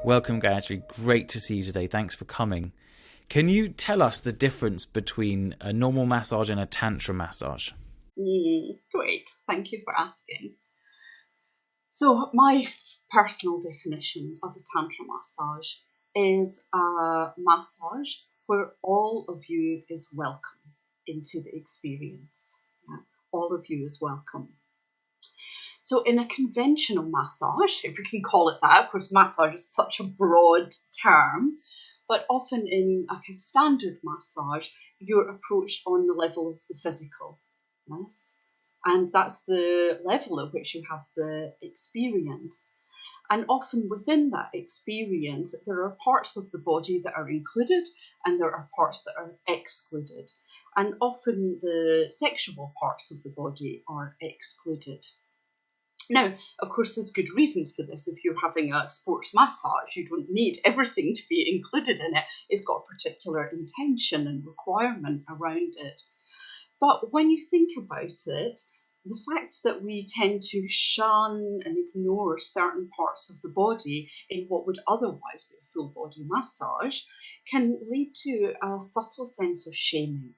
Welcome, Gayatri. Great to see you today. Thanks for coming. Can you tell us the difference between a normal massage and a Tantra massage? Great. Thank you for asking. So my personal definition of a Tantra massage is a massage where all of you is welcome into the experience. Yeah, all of you is welcome. So in a conventional massage, if we can call it that, of course massage is such a broad term, but often in a kind of standard massage, you're approached on the level of the physical. Yes. And that's the level at which you have the experience. And often within that experience, there are parts of the body that are included and there are parts that are excluded. And often the sexual parts of the body are excluded. Now, of course, there's good reasons for this. If you're having a sports massage, you don't need everything to be included in it. It's got a particular intention and requirement around it. But when you think about it, the fact that we tend to shun and ignore certain parts of the body in what would otherwise be a full body massage can lead to a subtle sense of shaming.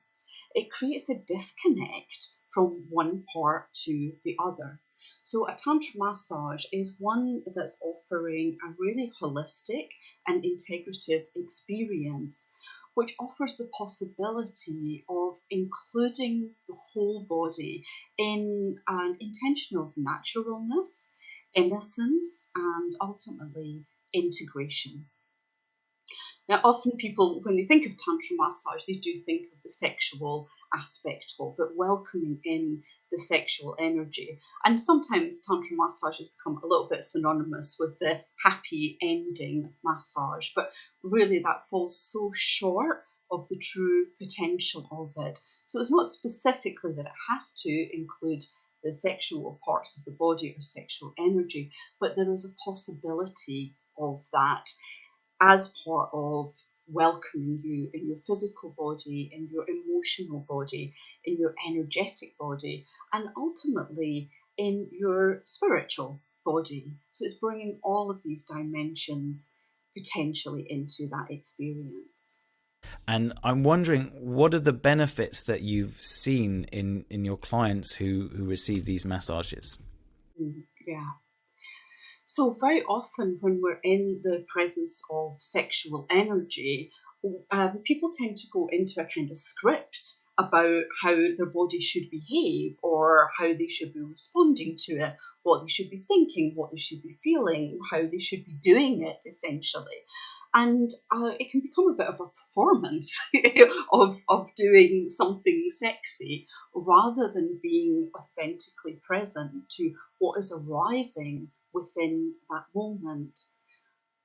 It creates a disconnect from one part to the other. So a Tantra massage is one that's offering a really holistic and integrative experience, which offers the possibility of including the whole body in an intention of naturalness, innocence, and ultimately integration. Now, often people, when they think of Tantra massage, they do think of the sexual aspect of it, welcoming in the sexual energy. And sometimes Tantra massage has become a little bit synonymous with the happy ending massage, but really that falls so short of the true potential of it. So it's not specifically that it has to include the sexual parts of the body or sexual energy, but there is a possibility of that as part of welcoming you in your physical body, in your emotional body, in your energetic body, and ultimately in your spiritual body. So it's bringing all of these dimensions potentially into that experience. And I'm wondering, what are the benefits that you've seen in your clients who receive these massages? Yeah. So very often when we're in the presence of sexual energy, people tend to go into a kind of script about how their body should behave or how they should be responding to it, what they should be thinking, what they should be feeling, how they should be doing it, essentially. And it can become a bit of a performance of doing something sexy rather than being authentically present to what is arising within that moment.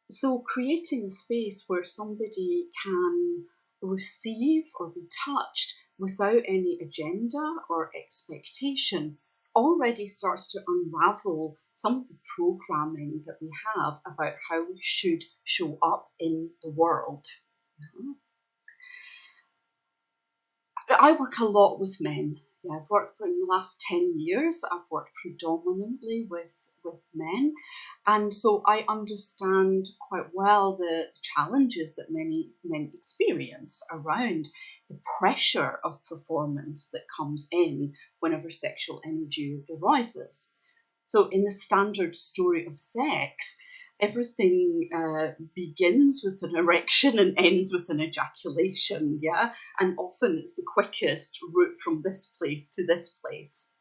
So creating a space where somebody can receive or be touched without any agenda or expectation already starts to unravel some of the programming that we have about how we should show up in the world. I work a lot with men. Yeah, I've worked for in the last 10 years. I've worked predominantly with men. And so I understand quite well the challenges that many men experience around the pressure of performance that comes in whenever sexual energy arises. So in the standard story of sex, everything begins with an erection and ends with an ejaculation, yeah? And often it's the quickest route from this place to this place.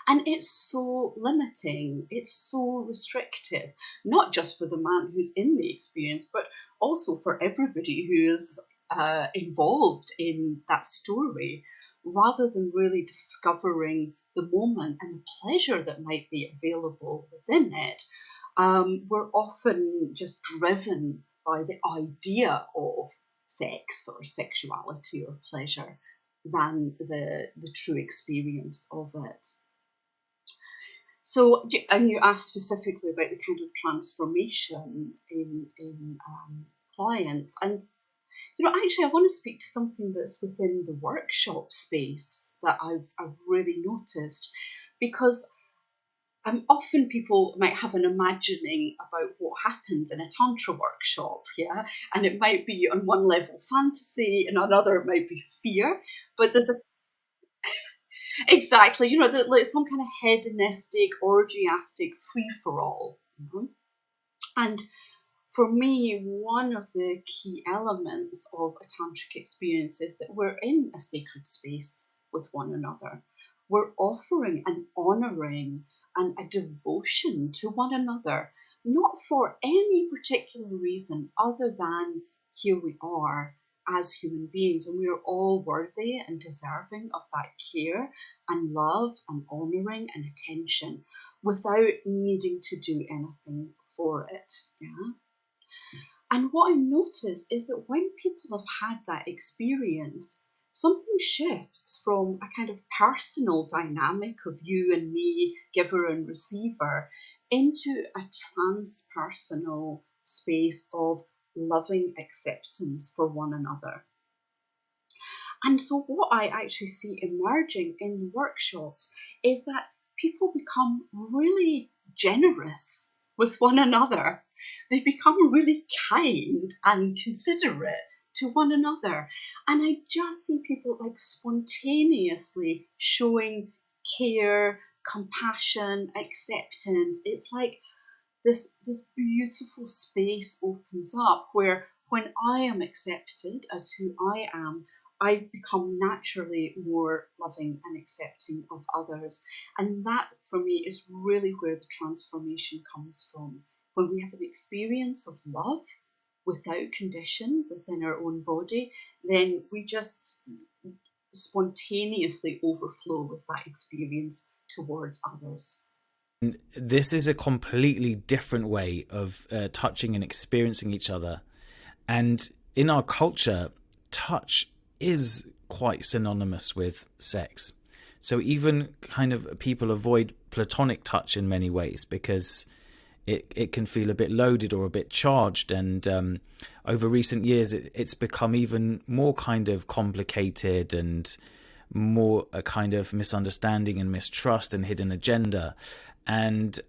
And it's so limiting, it's so restrictive, not just for the man who's in the experience, but also for everybody who is involved in that story, rather than really discovering the moment and the pleasure that might be available within it. We're often just driven by the idea of sex or sexuality or pleasure than the true experience of it. So, and you asked specifically about the kind of transformation in clients, and actually, I want to speak to something that's within the workshop space that I've really noticed, because Often people might have an imagining about what happens in a Tantra workshop, yeah? And it might be on one level fantasy, and another it might be fear. But there's a exactly, like some kind of hedonistic, orgiastic free-for-all. And for me, one of the key elements of a tantric experience is that we're in a sacred space with one another. We're offering and honouring and a devotion to one another, not for any particular reason other than here we are as human beings, and we are all worthy and deserving of that care and love and honouring and attention without needing to do anything for it. Yeah. And what I notice is that when people have had that experience, something shifts from a kind of personal dynamic of you and me, giver and receiver, into a transpersonal space of loving acceptance for one another. And so, what I actually see emerging in the workshops is that people become really generous with one another. They become really kind and considerate to one another. And I just see people like spontaneously showing care, compassion, acceptance. It's like this beautiful space opens up where when I am accepted as who I am, I become naturally more loving and accepting of others. And that for me is really where the transformation comes from. When we have an experience of love without condition within our own body, then we just spontaneously overflow with that experience towards others. This is a completely different way of touching and experiencing each other. And in our culture, touch is quite synonymous with sex. So even kind of people avoid platonic touch in many ways because it can feel a bit loaded or a bit charged. And over recent years, it's become even more kind of complicated and more a kind of misunderstanding and mistrust and hidden agenda. And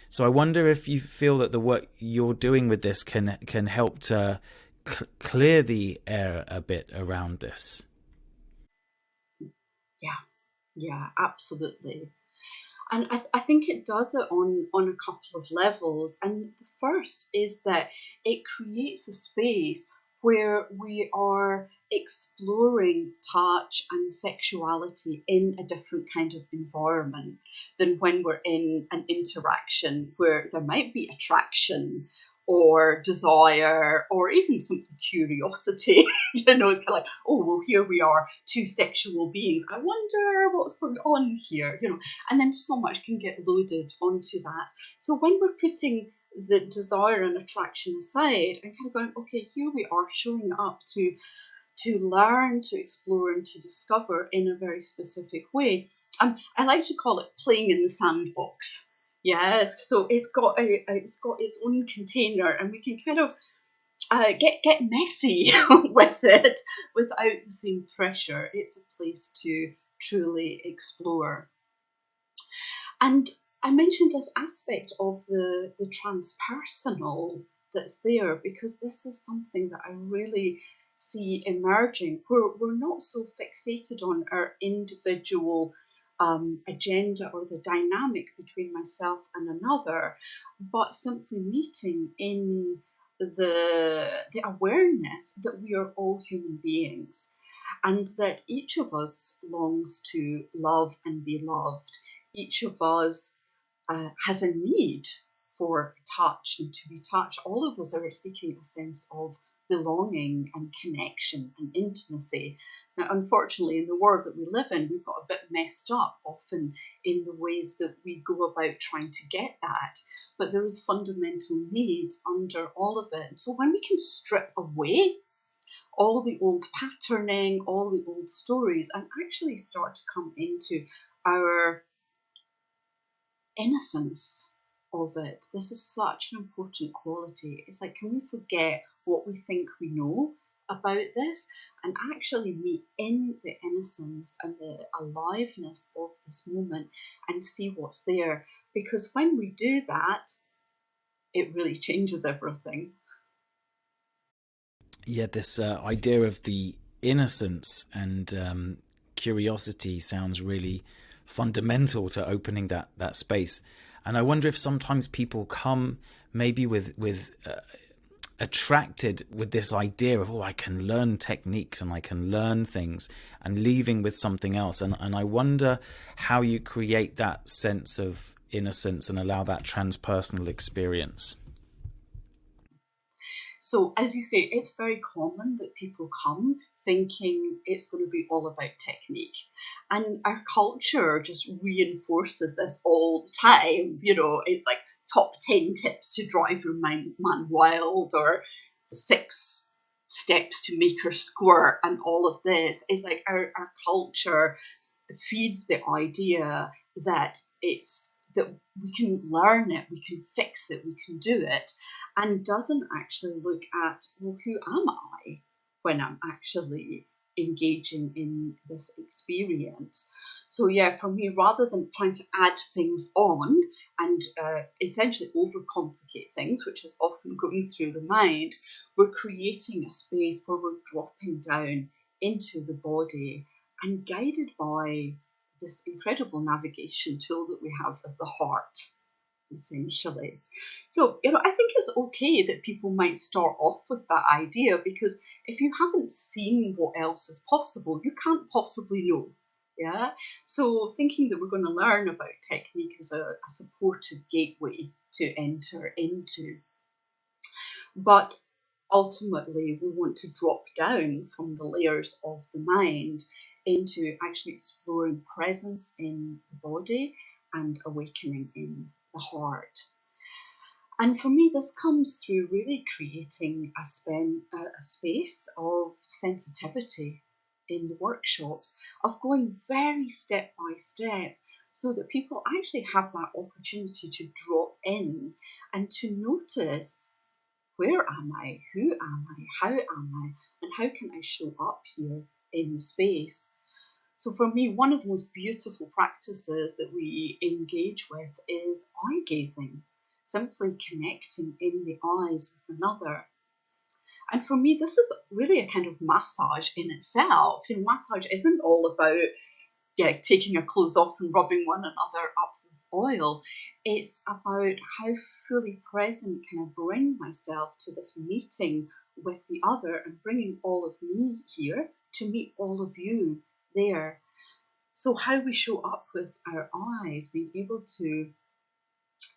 so I wonder if you feel that the work you're doing with this can help to clear the air a bit around this. Yeah, absolutely. And I think it does it on a couple of levels. And the first is that it creates a space where we are exploring touch and sexuality in a different kind of environment than when we're in an interaction where there might be attraction or desire or even something curiosity. It's kind of like, oh, well, here we are, two sexual beings. I wonder what's going on here, and then so much can get loaded onto that. So when we're putting the desire and attraction aside and kind of going, okay, here we are showing up to learn, to explore, and to discover in a very specific way. I like to call it playing in the sandbox. Yeah, so it's got its own container, and we can kind of get messy with it without the same pressure. It's a place to truly explore. And I mentioned this aspect of the transpersonal that's there because this is something that I really see emerging where we're not so fixated on our individual agenda or the dynamic between myself and another, but simply meeting in the awareness that we are all human beings and that each of us longs to love and be loved. Each of us has a need for touch and to be touched. All of us are seeking a sense of belonging and connection and intimacy. Now, unfortunately, in the world that we live in, we've got a bit messed up often in the ways that we go about trying to get that. But there is fundamental needs under all of it. So when we can strip away all the old patterning, all the old stories, and actually start to come into our innocence of it. This is such an important quality. It's like, can we forget what we think we know about this and actually meet in the innocence and the aliveness of this moment and see what's there? because when we do that, it really changes everything. Yeah, this idea of the innocence and curiosity sounds really fundamental to opening that space. And I wonder if sometimes people come maybe with attracted with this idea of, oh, I can learn techniques and I can learn things, and leaving with something else. And I wonder how you create that sense of innocence and allow that transpersonal experience. So, as you say, it's very common that people come thinking it's going to be all about technique. And our culture just reinforces this all the time. You know, it's like top 10 tips to drive your man wild, or 6 steps to make her squirt, and all of this. It's like our culture feeds the idea that that we can learn it, we can fix it, we can do it, and doesn't actually look at, well, who am I when I'm actually engaging in this experience? So yeah, for me, rather than trying to add things on and essentially overcomplicate things, which is often going through the mind, we're creating a space where we're dropping down into the body and guided by this incredible navigation tool that we have of the heart, essentially. So, I think it's okay that people might start off with that idea, because if you haven't seen what else is possible, you can't possibly know. Yeah. So, thinking that we're going to learn about technique is a supportive gateway to enter into. But ultimately, we want to drop down from the layers of the mind into actually exploring presence in the body and awakening in the heart. And for me, this comes through really creating a space of sensitivity in the workshops, of going very step by step, so that people actually have that opportunity to drop in and to notice, where am I? Who am I? How am I? And how can I show up here in the space? So, for me, one of the most beautiful practices that we engage with is eye gazing, simply connecting in the eyes with another. And for me, this is really a kind of massage in itself. Massage isn't all about taking your clothes off and rubbing one another up with oil. It's about how fully present can I bring myself to this meeting with the other, and bringing all of me here to meet all of you there. So, how we show up with our eyes, being able to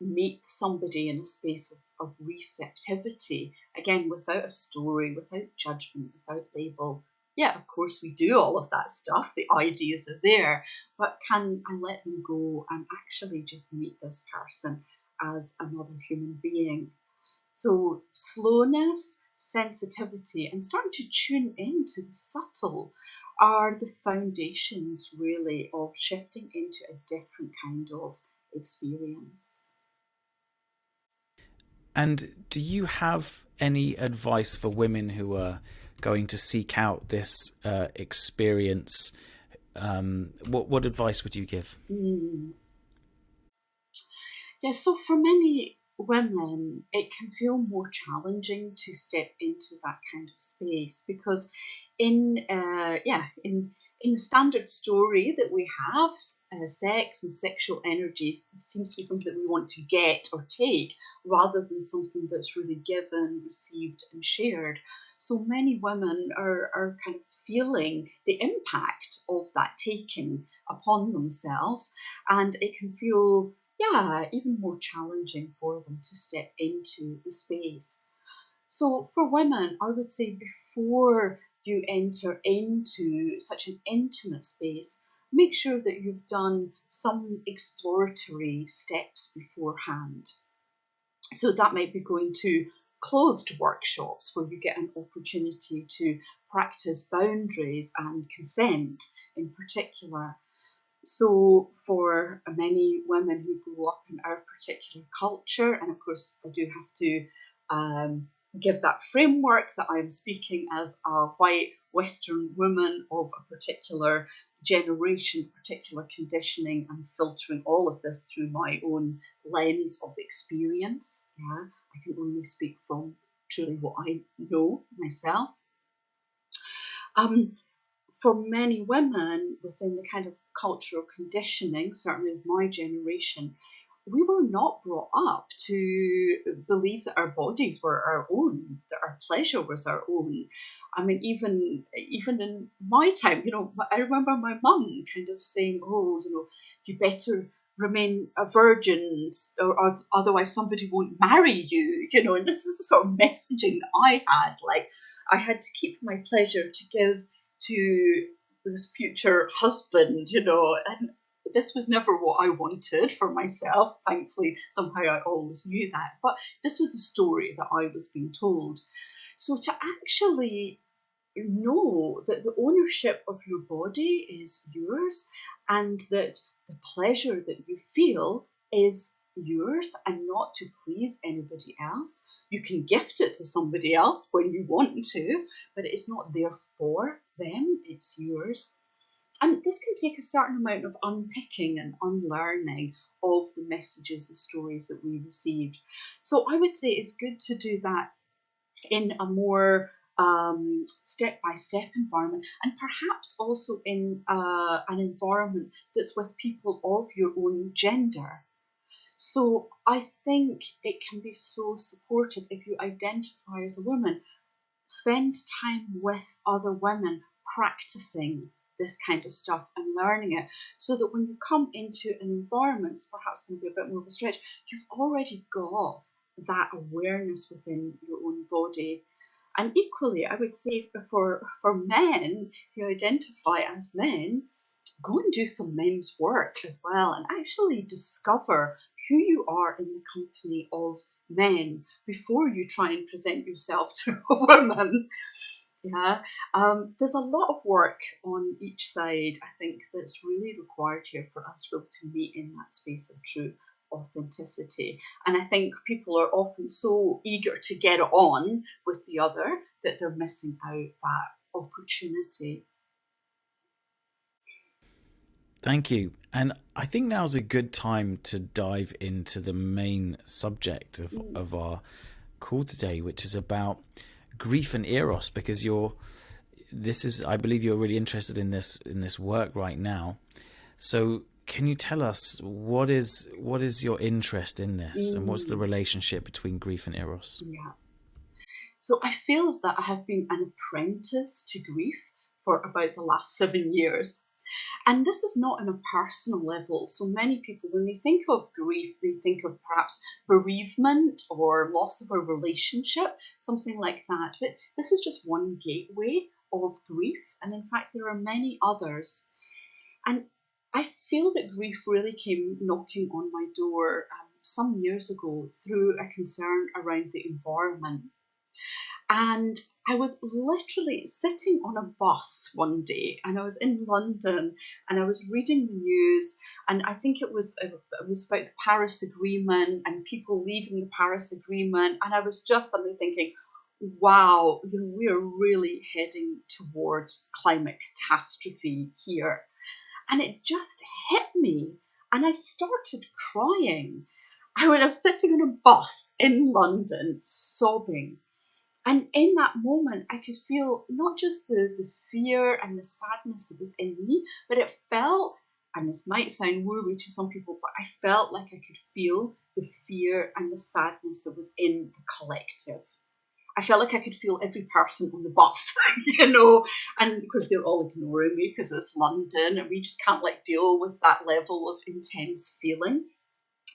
meet somebody in a space of receptivity, again, without a story, without judgment, without label. Yeah, of course, we do all of that stuff, the ideas are there, but can I let them go and actually just meet this person as another human being? So, slowness, sensitivity, and starting to tune into the subtle are the foundations, really, of shifting into a different kind of experience. And do you have any advice for women who are going to seek out this experience? What advice would you give? Mm. Yeah, so for many women, it can feel more challenging to step into that kind of space, because in the standard story that we have, sex and sexual energies seems to be something that we want to get or take, rather than something that's really given, received, and shared. So many women are kind of feeling the impact of that taking upon themselves, and it can feel, even more challenging for them to step into the space. So, for women, I would say, before you enter into such an intimate space, make sure that you've done some exploratory steps beforehand. So, that might be going to clothed workshops where you get an opportunity to practice boundaries and consent in particular. So, for many women who grow up in our particular culture, and of course, I do have to give that framework that I'm speaking as a white Western woman of a particular generation, particular conditioning, and filtering all of this through my own lens of experience. Yeah, I can only speak from truly what I know myself. For many women within the kind of cultural conditioning, certainly of my generation, we were not brought up to believe that our bodies were our own, that our pleasure was our own. I mean, even in my time, I remember my mum kind of saying, "Oh, you better remain a virgin, or otherwise somebody won't marry you." And this is the sort of messaging that I had. Like, I had to keep my pleasure to give to this future husband, and this was never what I wanted for myself. Thankfully, somehow I always knew that. But this was the story that I was being told. So to actually know that the ownership of your body is yours, and that the pleasure that you feel is yours and not to please anybody else. You can gift it to somebody else when you want to, but it's not there for them, it's yours. And this can take a certain amount of unpicking and unlearning of the messages, the stories that we received. So I would say it's good to do that in a more step-by-step environment, and perhaps also in an environment that's with people of your own gender. So I think it can be so supportive if you identify as a woman, spend time with other women practicing this kind of stuff and learning it, so that when you come into an environment that's perhaps going to be a bit more of a stretch, you've already got that awareness within your own body. And equally, I would say for men who identify as men, go and do some men's work as well, and actually discover who you are in the company of men before you try and present yourself to a woman. Yeah, there's a lot of work on each side, I think, that's really required here for us to be able to meet in that space of true authenticity. And I think people are often so eager to get it on with the other that they're missing out that opportunity. Thank you. And I think now's a good time to dive into the main subject of our call today, which is about grief and eros, because I believe you're really interested in this work right now. So can you tell us what is your interest in this, and what's the relationship between grief and eros? Yeah. So I feel that I have been an apprentice to grief for about the last 7 years. And this is not on a personal level. So many people, when they think of grief, they think of perhaps bereavement or loss of a relationship, something like that. But this is just one gateway of grief. And in fact, there are many others. And I feel that grief really came knocking on my door some years ago through a concern around the environment. And I was literally sitting on a bus one day, and I was in London, and I was reading the news, and I think it was about the Paris Agreement and people leaving the Paris Agreement, and I was just suddenly thinking, wow, we are really heading towards climate catastrophe here. And it just hit me, and I started crying. I was sitting on a bus in London, sobbing. And in that moment, I could feel not just the fear and the sadness that was in me, but it felt, and this might sound woo-woo to some people, but I felt like I could feel the fear and the sadness that was in the collective. I felt like I could feel every person on the bus, and of course they're all ignoring me because it's London and we just can't deal with that level of intense feeling.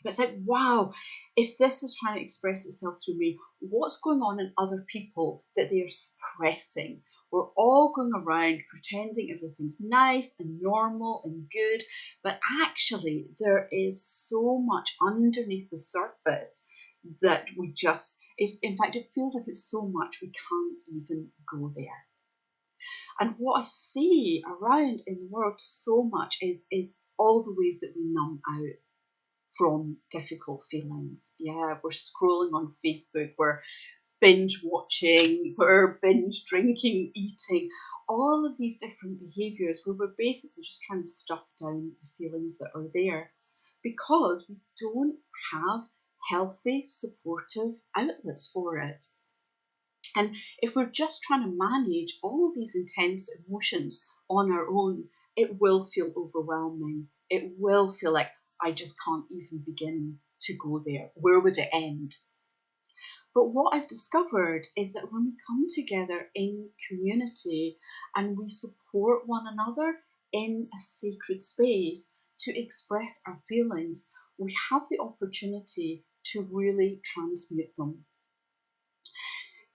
But it's like, wow, if this is trying to express itself through me, what's going on in other people that they are suppressing? We're all going around pretending everything's nice and normal and good, but actually there is so much underneath the surface that in fact, it feels like it's so much we can't even go there. And what I see around in the world so much is all the ways that we numb out from difficult feelings. Yeah, we're scrolling on Facebook, we're binge watching, we're binge drinking, eating, all of these different behaviours where we're basically just trying to stuff down the feelings that are there because we don't have healthy, supportive outlets for it. And if we're just trying to manage all these intense emotions on our own, it will feel overwhelming. It will feel like I just can't even begin to go there. Where would it end? But what I've discovered is that when we come together in community and we support one another in a sacred space to express our feelings, we have the opportunity to really transmute them.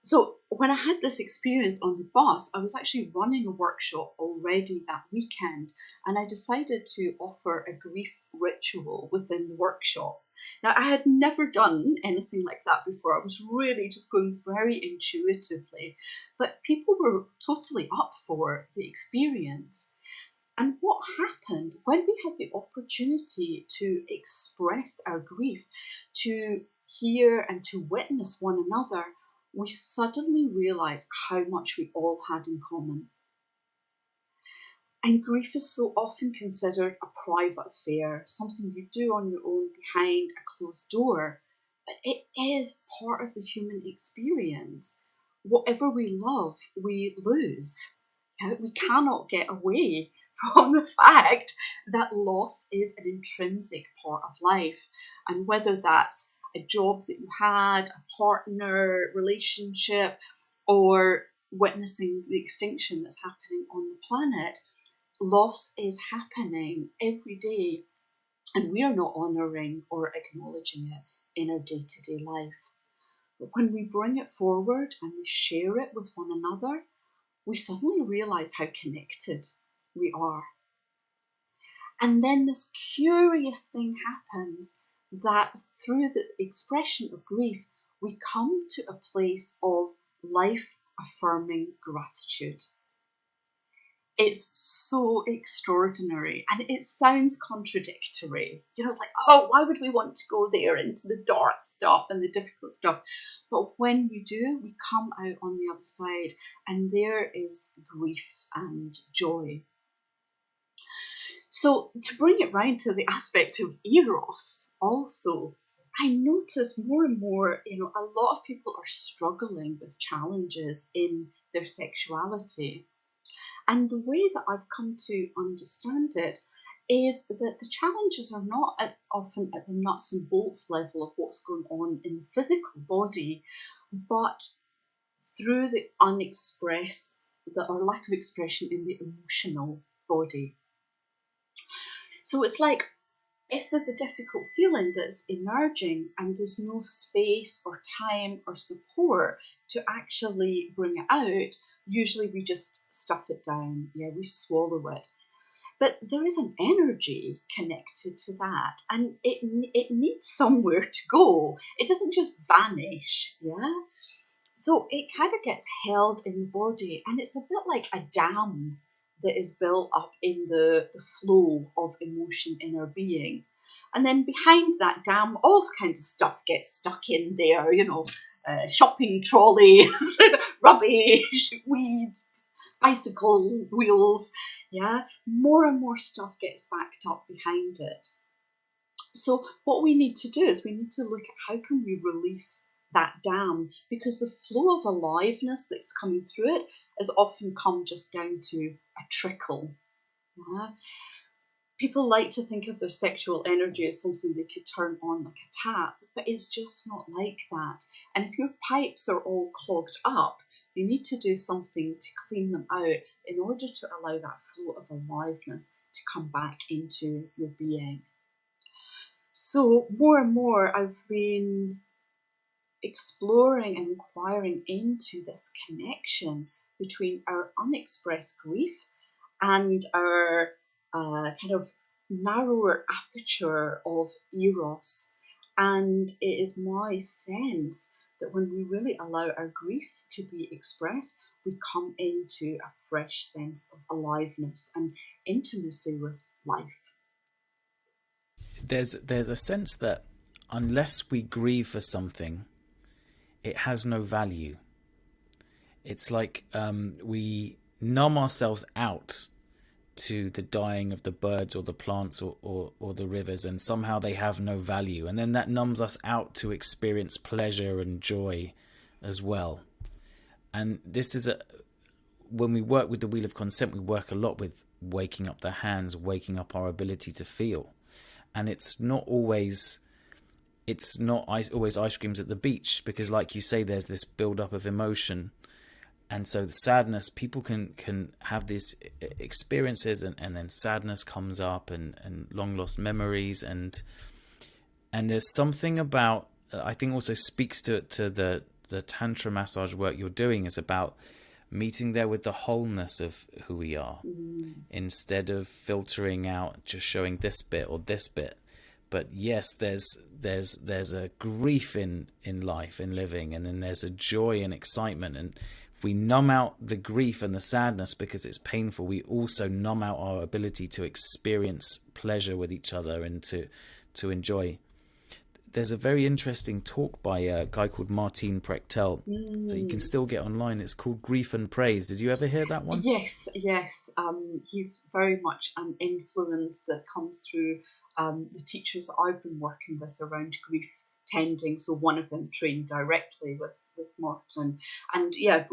So when I had this experience on the bus, I was actually running a workshop already that weekend, and I decided to offer a grief ritual within the workshop. Now, I had never done anything like that before. I was really just going very intuitively, but people were totally up for the experience. And what happened when we had the opportunity to express our grief, to hear and to witness one another, we suddenly realised how much we all had in common. And grief is so often considered a private affair, something you do on your own behind a closed door, but it is part of the human experience. Whatever we love, we lose. We cannot get away from the fact that loss is an intrinsic part of life. And whether that's a job that you had, a partner, relationship, or witnessing the extinction that's happening on the planet, loss is happening every day, and we are not honouring or acknowledging it in our day-to-day life. But when we bring it forward and we share it with one another, we suddenly realise how connected we are. And then this curious thing happens that through the expression of grief, we come to a place of life-affirming gratitude. It's so extraordinary, and it sounds contradictory. It's like, oh, why would we want to go there into the dark stuff and the difficult stuff? But when we do, we come out on the other side, and there is grief and joy. So to bring it round to the aspect of eros also, I notice more and more, a lot of people are struggling with challenges in their sexuality. And the way that I've come to understand it is that the challenges are not often at the nuts and bolts level of what's going on in the physical body, but through the unexpressed, or lack of expression in the emotional body. So it's like, if there's a difficult feeling that's emerging and there's no space or time or support to actually bring it out, usually we just stuff it down. We swallow it. But there is an energy connected to that, and it needs somewhere to go. It doesn't just vanish, So it kind of gets held in the body, and it's a bit like a dam that is built up in the flow of emotion in our being. And then behind that dam, all kinds of stuff gets stuck in there, shopping trolleys, rubbish, weeds, bicycle wheels, more and more stuff gets backed up behind it. So what we need to do is we need to look at how can we release that dam, because the flow of aliveness that's coming through it has often come just down to a trickle. People like to think of their sexual energy as something they could turn on like a tap, but it's just not like that. And if your pipes are all clogged up, you need to do something to clean them out in order to allow that flow of aliveness to come back into your being. So more and more I've been exploring and inquiring into this connection between our unexpressed grief and our kind of narrower aperture of eros. And it is my sense that when we really allow our grief to be expressed, we come into a fresh sense of aliveness and intimacy with life. There's a sense that unless we grieve for something, it has no value. It's like we numb ourselves out to the dying of the birds or the plants or the rivers, and somehow they have no value. And then that numbs us out to experience pleasure and joy as well. And this is when we work with the Wheel of Consent, we work a lot with waking up the hands, waking up our ability to feel. And it's not always ice creams at the beach, because like you say, there's this build up of emotion. And so the sadness, people can have these experiences, and then sadness comes up, and long lost memories, and there's something about, I think also speaks to the Tantra massage work you're doing, is about meeting there with the wholeness of who we are, instead of filtering out, just showing this bit or this bit. But yes, there's a grief in life, in living, and then there's a joy and excitement. And if we numb out the grief and the sadness because it's painful, we also numb out our ability to experience pleasure with each other and to enjoy. There's a very interesting talk by a guy called Martin Prechtel that you can still get online. It's called Grief and Praise. Did you ever hear that one? Yes. He's very much an influence that comes through the teachers that I've been working with around grief tending. So one of them trained directly with Martin. And yeah,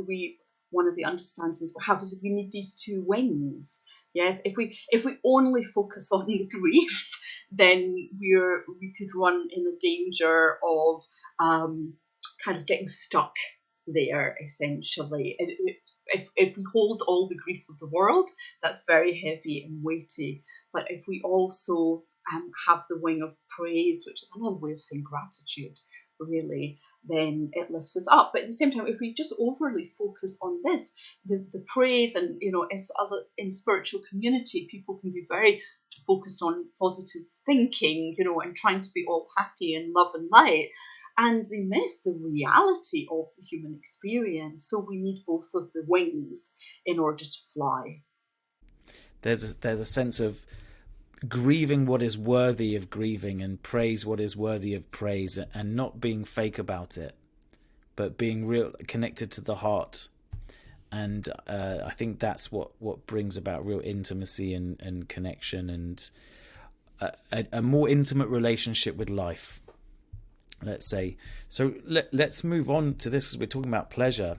one of the understandings we have is we need these two wings. Yes, if we only focus on the grief, then we could run in a danger of kind of getting stuck there, essentially. If we hold all the grief of the world, that's very heavy and weighty. But if we also have the wing of praise, which is another way of saying gratitude, really, then it lifts us up. But at the same time, if we just overly focus on this, the praise, and in spiritual community, people can be very focused on positive thinking, and trying to be all happy and love and light, and they miss the reality of the human experience. So we need both of the wings in order to fly. There's a sense of grieving what is worthy of grieving, and praise what is worthy of praise, and not being fake about it, but being real, connected to the heart. And I think that's what brings about real intimacy and connection, and a more intimate relationship with life, let's say. So let's move on to this, because we're talking about pleasure.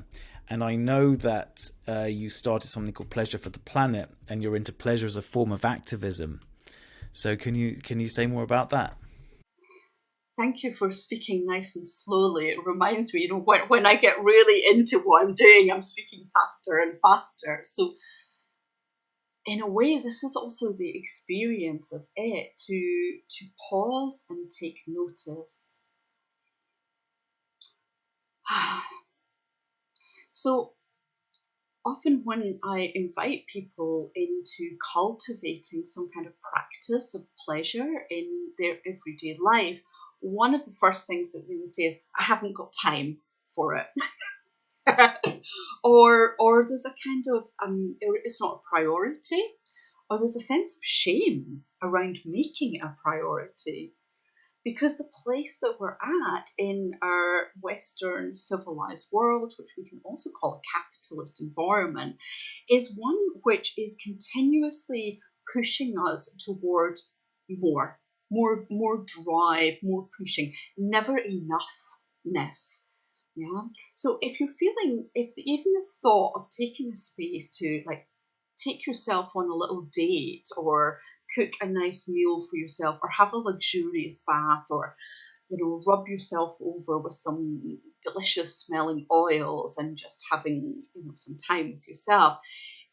And I know that you started something called Pleasure for the Planet, and you're into pleasure as a form of activism. So can you say more about that? Thank you for speaking nice and slowly. It reminds me, when I get really into what I'm doing, I'm speaking faster and faster. So in a way, this is also the experience of it, to pause and take notice. So often when I invite people into cultivating some kind of practice of pleasure in their everyday life, one of the first things that they would say is, I haven't got time for it. or there's a kind of, it's not a priority, or there's a sense of shame around making it a priority. Because the place that we're at in our Western civilized world, which we can also call a capitalist environment, is one which is continuously pushing us towards more drive, more pushing, never enoughness. Yeah. So if you're feeling, if even the thought of taking a space to take yourself on a little date, or cook a nice meal for yourself, or have a luxurious bath, or rub yourself over with some delicious smelling oils, and just having some time with yourself,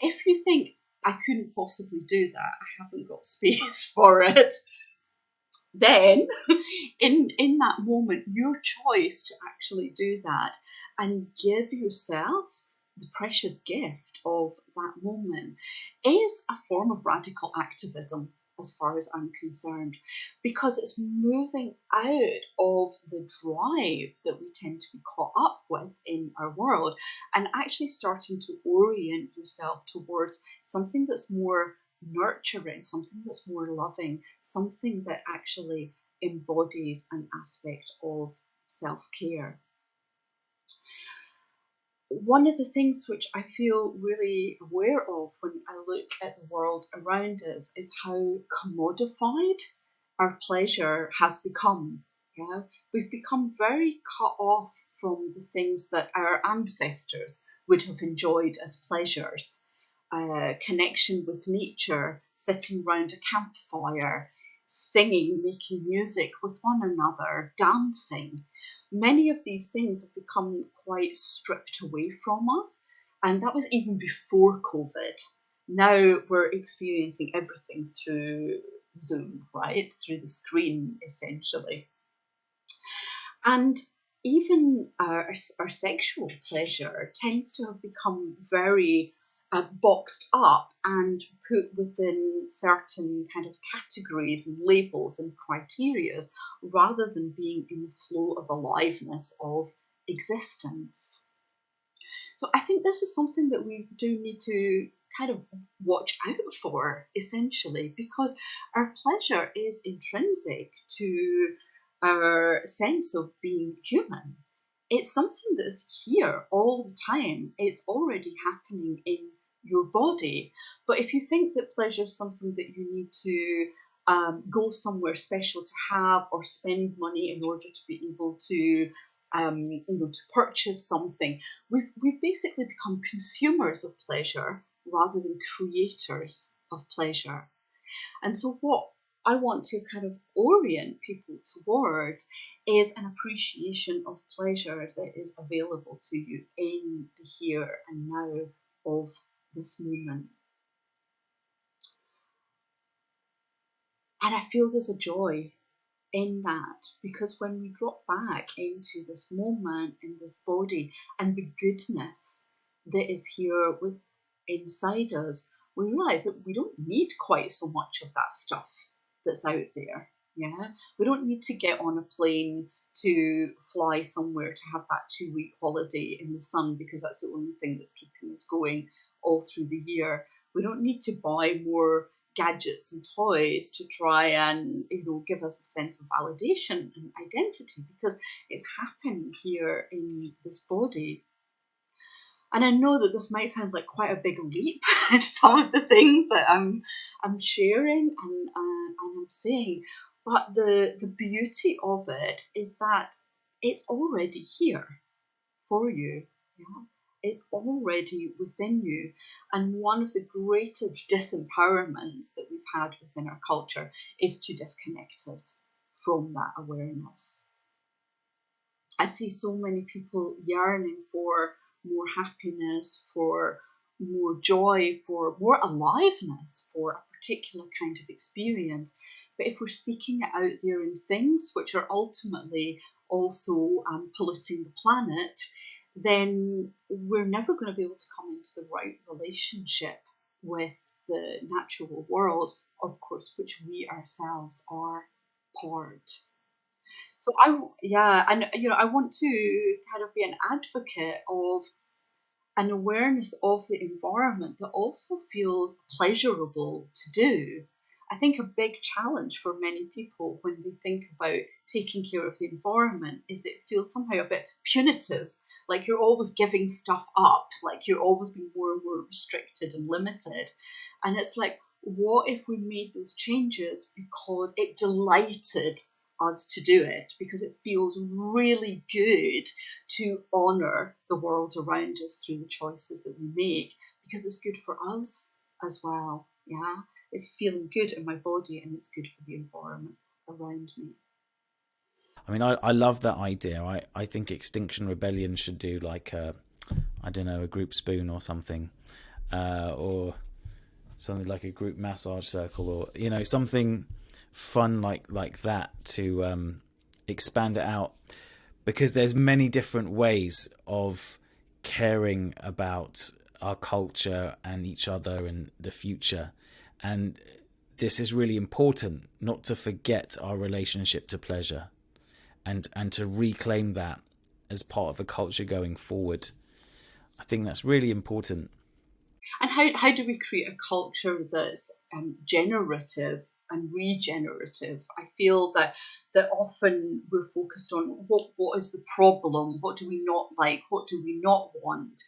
if you think, I couldn't possibly do that, I haven't got space for it, then in that moment, your choice to actually do that and give yourself the precious gift of that moment is a form of radical activism, as far as I'm concerned, because it's moving out of the drive that we tend to be caught up with in our world, and actually starting to orient yourself towards something that's more nurturing, something that's more loving, something that actually embodies an aspect of self-care. one of the things which I feel really aware of when I look at the world around us is how commodified our pleasure has become. Yeah, we've become very cut off from the things that our ancestors would have enjoyed as pleasures. Connection with nature, sitting round a campfire, singing, making music with one another, dancing. Many of these things have become quite stripped away from us, and that was even before COVID. Now we're experiencing everything through Zoom, right? Through the screen, essentially. And even our sexual pleasure tends to have become very boxed up and put within certain kind of categories and labels and criterias rather than being in the flow of aliveness of existence. So I think this is something that we do need to kind of watch out for, essentially, because our pleasure is intrinsic to our sense of being human. It's something that's here all the time. It's already happening in your body. But if you think that pleasure is something that you need to go somewhere special to have or spend money in order to be able to to purchase something. We've basically become consumers of pleasure rather than creators of pleasure. And so what I want to kind of orient people towards is an appreciation of pleasure that is available to you in the here and now of this moment. And I feel there's a joy in that, because when we drop back into this moment in this body and the goodness that is here with inside us, we realize that we don't need quite so much of that stuff that's out there. Yeah, we don't need to get on a plane to fly somewhere to have that 2 week holiday in the sun because that's the only thing that's keeping us going all through the year. We don't need to buy more gadgets and toys to try and give us a sense of validation and identity, because it's happening here in this body. And I know that this might sound like quite a big leap some of the things that I'm sharing and I'm saying, but the beauty of it is that it's already here for you. Yeah, it's already within you. And one of the greatest disempowerments that we've had within our culture is to disconnect us from that awareness. I see so many people yearning for more happiness, for more joy, for more aliveness, for a particular kind of experience. But if we're seeking it out there in things which are ultimately also polluting the planet, then we're never going to be able to come into the right relationship with the natural world, of course, which we ourselves are part. So I want to kind of be an advocate of an awareness of the environment that also feels pleasurable to do. I think a big challenge for many people when they think about taking care of the environment is it feels somehow a bit punitive, like you're always giving stuff up, like you're always being more and more restricted and limited. And it's like, what if we made those changes because it delighted us to do it, because it feels really good to honour the world around us through the choices that we make, because it's good for us as well. Yeah, it's feeling good in my body and it's good for the environment around me. I mean, I love that idea. I think Extinction Rebellion should do like I don't know, a group spoon or something, or something like a group massage circle, or something fun like that to expand it out, because there's many different ways of caring about our culture and each other and the future, and this is really important, not to forget our relationship to pleasure, and to reclaim that as part of a culture going forward. I think that's really important. And how do we create a culture that's generative and regenerative. I feel that often we're focused on what is the problem, what do we not like, what do we not want,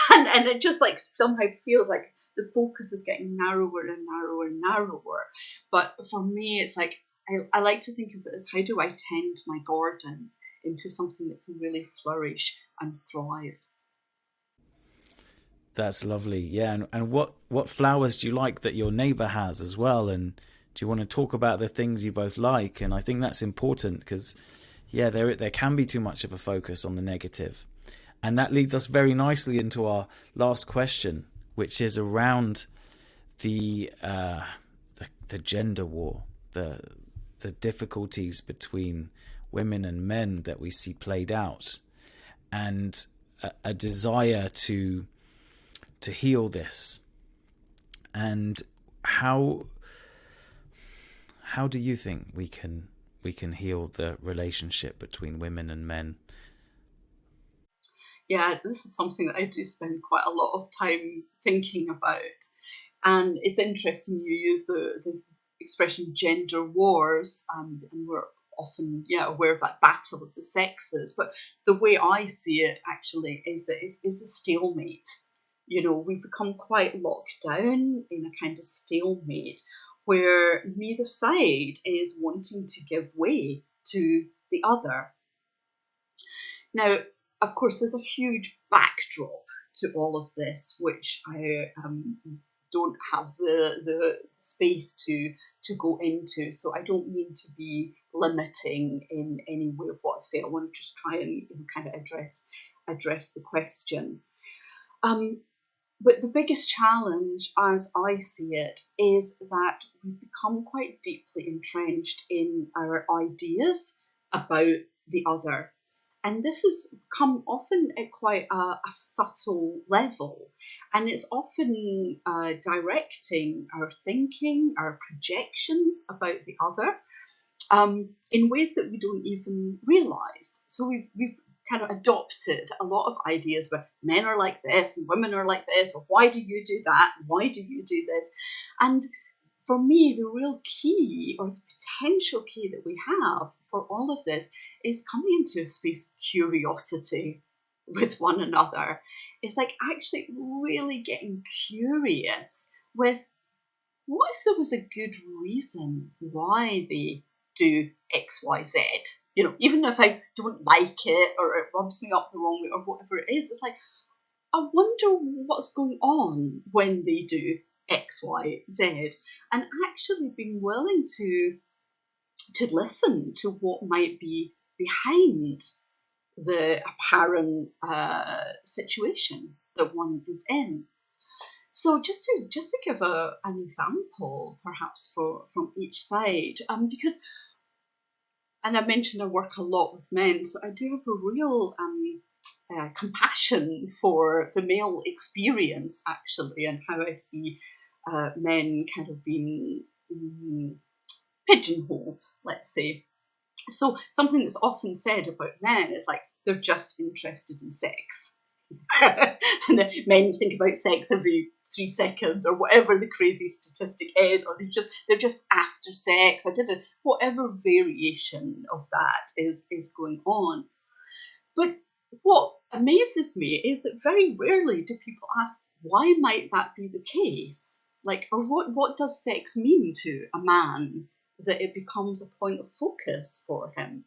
and it just like somehow feels like the focus is getting narrower and narrower and narrower. But for me, it's like I like to think of it as, how do I tend my garden into something that can really flourish and thrive? That's lovely. Yeah, and what flowers do you like that your neighbor has as well? And do you want to talk about the things you both like? And I think that's important because, yeah, there can be too much of a focus on the negative. And that leads us very nicely into our last question, which is around the gender war, the difficulties between women and men that we see played out, and a desire to heal this. And how do you think we can heal the relationship between women and men? Yeah, this is something that I do spend quite a lot of time thinking about. And it's interesting you use the expression gender wars, and we're often aware of that battle of the sexes. But the way I see it actually is that it's a stalemate. We've become quite locked down in a kind of stalemate where neither side is wanting to give way to the other. Now, of course, there's a huge backdrop to all of this, which I don't have the space to go into. So I don't mean to be limiting in any way of what I say. I want to just try and kind of address the question. But the biggest challenge, as I see it, is that we've become quite deeply entrenched in our ideas about the other. And this has come often at quite a subtle level. And it's often directing our thinking, our projections about the other, in ways that we don't even realise. So we've kind of adopted a lot of ideas where men are like this and women are like this, or why do you do that? Why do you do this? And for me, the real key, or the potential key that we have for all of this, is coming into a space of curiosity with one another. It's like actually really getting curious with, what if there was a good reason why they do X, Y, Z? Even if I don't like it or it rubs me up the wrong way or whatever it is, it's like, I wonder what's going on when they do X, Y, Z, and actually being willing to listen to what might be behind the apparent situation that one is in. So just to give an example, perhaps from each side, because, and I mentioned I work a lot with men, so I do have a real compassion for the male experience, actually, and how I see men kind of being pigeonholed, let's say. So something that's often said about men is like, they're just interested in sex. And men think about sex every 3 seconds, or whatever the crazy statistic is, or they're just after sex, or whatever variation of that is going on. But what amazes me is that very rarely do people ask, why might that be the case? Like, or what does sex mean to a man that it becomes a point of focus for him?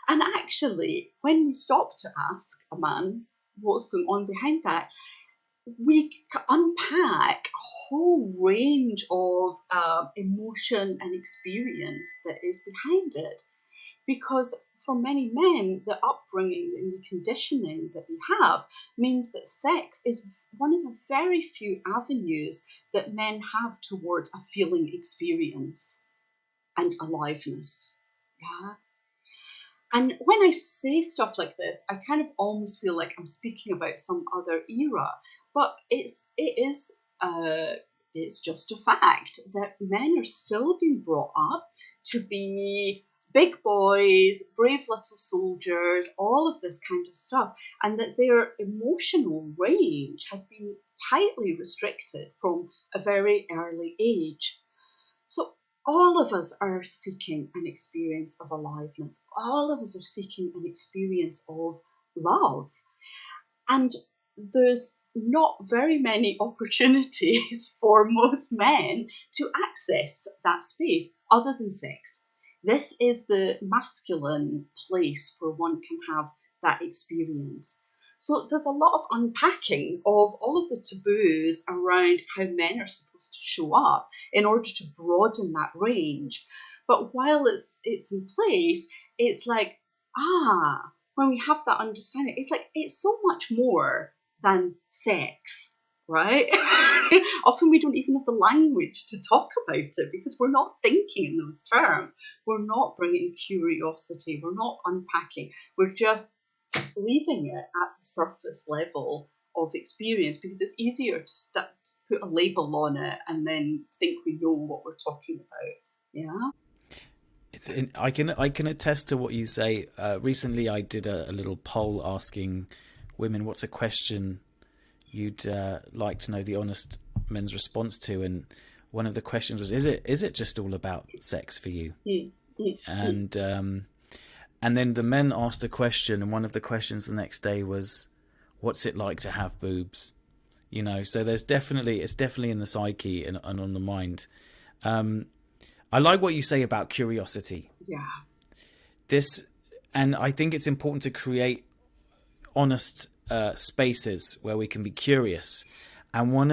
And actually, when we stop to ask a man what's going on behind that, we unpack a whole range of emotion and experience that is behind it. Because for many men, the upbringing and the conditioning that they have means that sex is one of the very few avenues that men have towards a feeling experience and aliveness. Yeah. And when I say stuff like this, I kind of almost feel like I'm speaking about some other era, but it's just a fact that men are still being brought up to be big boys, brave little soldiers, all of this kind of stuff, and that their emotional range has been tightly restricted from a very early age. So all of us are seeking an experience of aliveness. All of us are seeking an experience of love. And there's not very many opportunities for most men to access that space other than sex. This is the masculine place where one can have that experience. So there's a lot of unpacking of all of the taboos around how men are supposed to show up in order to broaden that range. But while it's in place, it's like, when we have that understanding, it's like it's so much more than sex, right? Often we don't even have the language to talk about it because we're not thinking in those terms. We're not bringing curiosity. We're not unpacking. We're just leaving it at the surface level of experience because it's easier to put a label on it and then think we know what we're talking about. Yeah. I can attest to what you say. Recently, I did a little poll asking women what's a question you'd like to know the honest men's response to, and one of the questions was, is it just all about sex for you? And then the men asked a question, and one of the questions the next day was, what's it like to have boobs? You know, so it's definitely in the psyche and on the mind. I like what you say about curiosity. Yeah. And I think it's important to create honest spaces where we can be curious. And one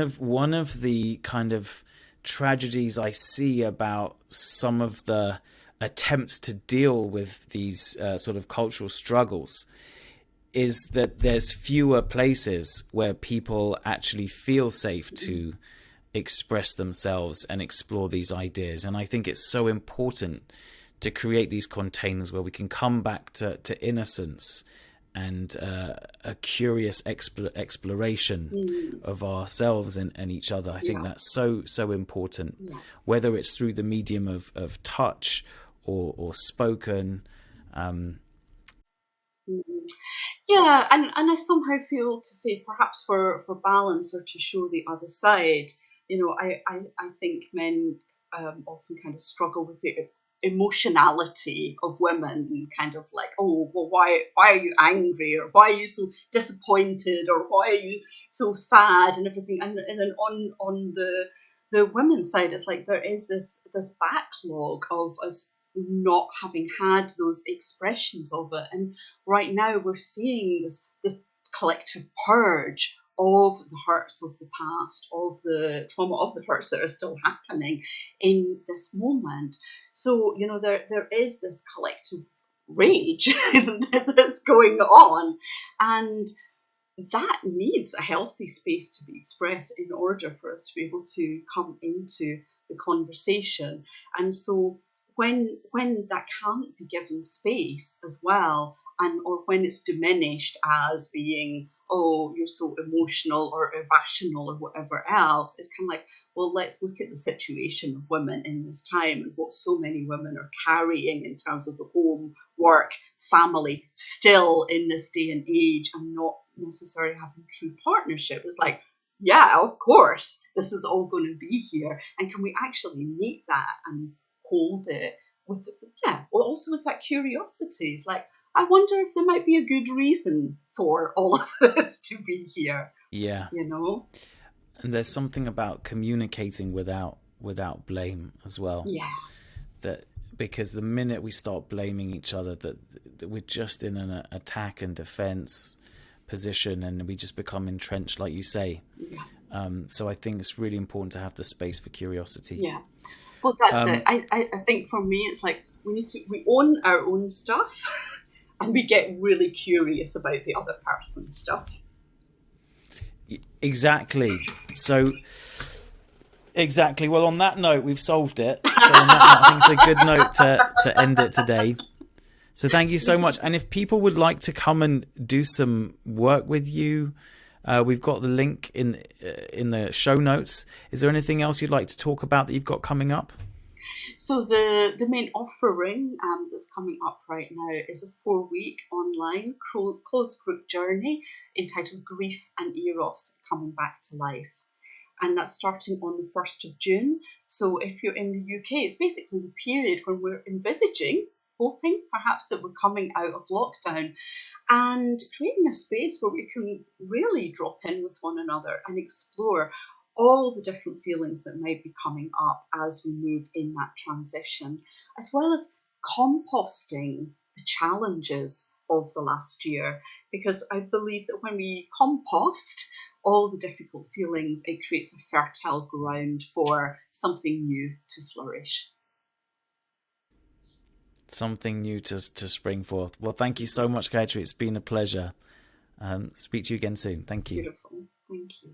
of the kind of tragedies I see about some of the attempts to deal with these sort of cultural struggles is that there's fewer places where people actually feel safe to express themselves and explore these ideas. And I think it's so important to create these containers where we can come back to innocence and a curious exploration of ourselves and each other. I think that's so important, whether it's through the medium of touch or spoken. Yeah, and I somehow feel to say perhaps for balance or to show the other side, I think men often kind of struggle with the emotionality of women, kind of like, oh, well, why are you angry, or why are you so disappointed, or why are you so sad and everything, and then on the women's side, it's like there is this backlog of us not having had those expressions of it, and right now we're seeing this collective purge of the hurts of the past, of the trauma, of the hurts that are still happening in this moment. So, there is this collective rage that's going on, and that needs a healthy space to be expressed in order for us to be able to come into the conversation. And so when that can't be given space as well, and or when it's diminished as being, oh, you're so emotional or irrational or whatever else, it's kind of like, well, let's look at the situation of women in this time and what so many women are carrying in terms of the home, work, family, still in this day and age, and not necessarily having true partnership. It's like, yeah, of course, this is all going to be here. And can we actually meet that and hold it with, also with that curiosity? It's like, I wonder if there might be a good reason for all of this to be here. Yeah. And there's something about communicating without blame as well. Yeah. That because the minute we start blaming each other, that we're just in an attack and defense position, and we just become entrenched, like you say. Yeah. So I think it's really important to have the space for curiosity. Yeah. Well, that's it. I think for me, it's like we own our own stuff and we get really curious about the other person's stuff. Exactly. Exactly. Well, on that note, we've solved it. So on that note, I think it's a good note to end it today. So thank you so much. And if people would like to come and do some work with you, we've got the link in the show notes. Is there anything else you'd like to talk about that you've got coming up? So the main offering that's coming up right now is a 4-week online closed group journey entitled Grief and Eros, Coming Back to Life. and that's starting on the 1st of June. So if you're in the UK, it's basically the period when we're envisaging, hoping perhaps that we're coming out of lockdown, and creating a space where we can really drop in with one another and explore all the different feelings that might be coming up as we move in that transition, as well as composting the challenges of the last year. Because I believe that when we compost all the difficult feelings, it creates a fertile ground for something new to flourish. Something new to spring forth. Well, thank you so much, Gayatri. It's been a pleasure. Speak to you again soon. Thank you. Beautiful. Thank you.